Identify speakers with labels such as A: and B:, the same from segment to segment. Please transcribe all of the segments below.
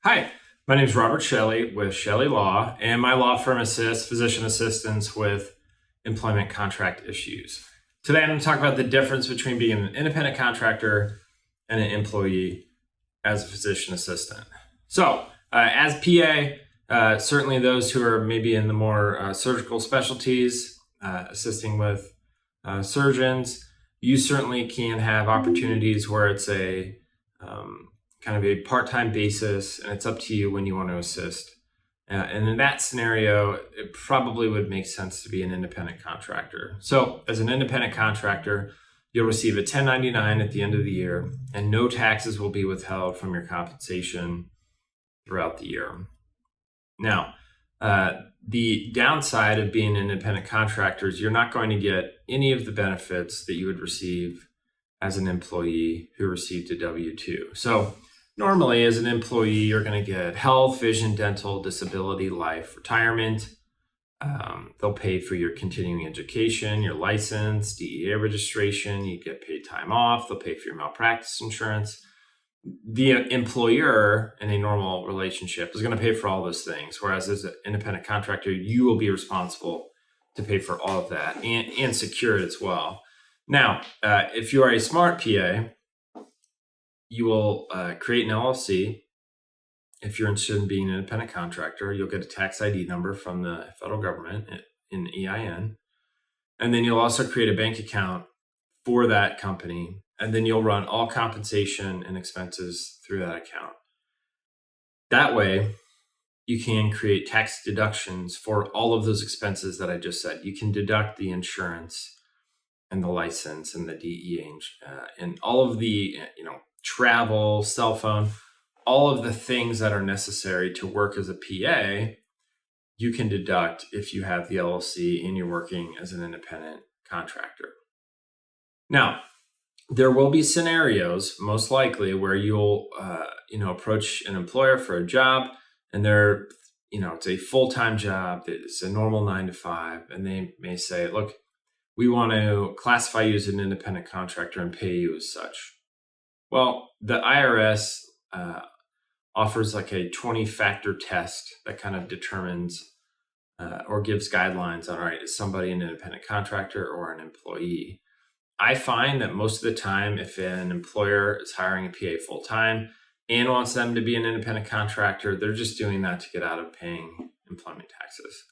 A: Hi, my name is Robert Chelle with Chelle Law, and my law firm assists physician assistants with employment contract issues. Today, I'm going to talk about the difference between being an independent contractor and an employee as a physician assistant. So, as PA, certainly those who are maybe in the more surgical specialties, assisting with surgeons, you certainly can have opportunities where it's a kind of a part-time basis, and it's up to you when you want to assist. And in that scenario, it probably would make sense to be an independent contractor. So as an independent contractor, you'll receive a 1099 at the end of the year, and no taxes will be withheld from your compensation throughout the year. Now, the downside of being an independent contractor is you're not going to get any of the benefits that you would receive as an employee who received a W-2. So normally, as an employee, you're going to get health, vision, dental, disability, life, retirement. They'll pay for your continuing education, your license, DEA registration. You get paid time off. They'll pay for your malpractice insurance. The employer in a normal relationship is going to pay for all those things, whereas as an independent contractor, you will be responsible to pay for all of that and secure it as well. Now, if you are a smart PA, you will create an LLC. If you're interested in being an independent contractor, you'll get a tax ID number from the federal government in EIN. And then you'll also create a bank account for that company. And then you'll run all compensation and expenses through that account. That way, you can create tax deductions for all of those expenses that I just said. You can deduct the insurance and the license and the DEA and all of the, travel, cell phone, all of the things that are necessary to work as a PA, you can deduct if you have the LLC and you're working as an independent contractor. Now, there will be scenarios, most likely, where you'll, approach an employer for a job and they're, it's a full-time job, it's a normal 9 to 5, and they may say, look, we want to classify you as an independent contractor and pay you as such. Well, the IRS offers like a 20-factor test that kind of determines or gives guidelines on, all right, is somebody an independent contractor or an employee? I find that most of the time, if an employer is hiring a PA full-time and wants them to be an independent contractor, they're just doing that to get out of paying employment taxes.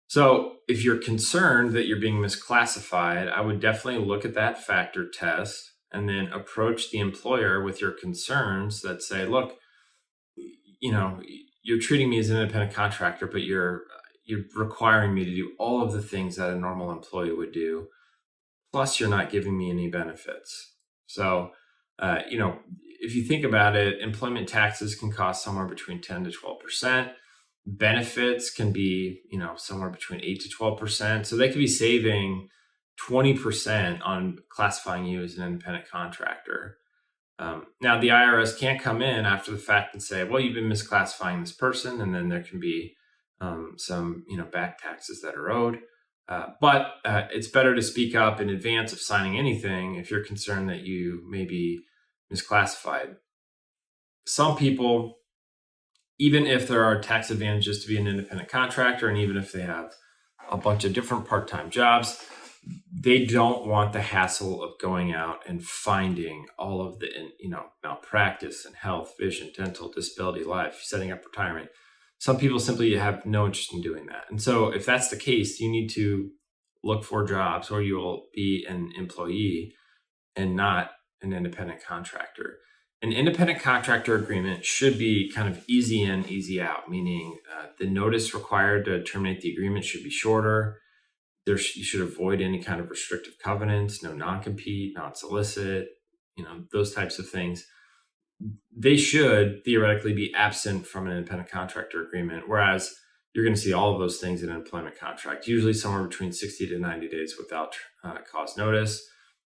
A: So if you're concerned that you're being misclassified, I would definitely look at that factor test and then approach the employer with your concerns that say, look, you're treating me as an independent contractor, but you're requiring me to do all of the things that a normal employee would do. Plus, you're not giving me any benefits. So, if you think about it, employment taxes can cost somewhere between 10 to 12%. Benefits can be, somewhere between 8 to 12%. So they could be saving 20% on classifying you as an independent contractor. Now, the IRS can't come in after the fact and say, well, you've been misclassifying this person, and then there can be some, back taxes that are owed. But it's better to speak up in advance of signing anything if you're concerned that you may be misclassified. Some people, even if there are tax advantages to be an independent contractor, and even if they have a bunch of different part-time jobs, they don't want the hassle of going out and finding all of the, malpractice and health, vision, dental, disability, life, setting up retirement. Some people simply have no interest in doing that. And so if that's the case, you need to look for jobs where you'll be an employee and not an independent contractor. An independent contractor agreement should be kind of easy in, easy out, meaning the notice required to terminate the agreement should be shorter. You should avoid any kind of restrictive covenants, no non-compete, non-solicit, those types of things. They should theoretically be absent from an independent contractor agreement, whereas you're going to see all of those things in an employment contract, usually somewhere between 60 to 90 days without cause notice.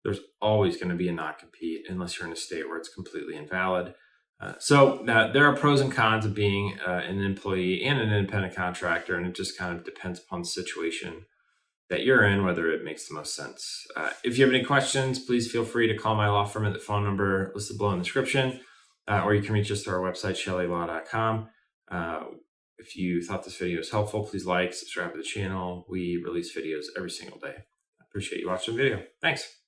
A: There's always going to be a non-compete unless you're in a state where it's completely invalid. So there are pros and cons of being an employee and an independent contractor, and it just kind of depends upon the situation that you're in, whether it makes the most sense. If you have any questions, please feel free to call my law firm at the phone number listed below in the description. or you can reach us through our website, chellelaw.com. If you thought this video was helpful, please like, subscribe to the channel. We release videos every single day. I appreciate you watching the video. Thanks.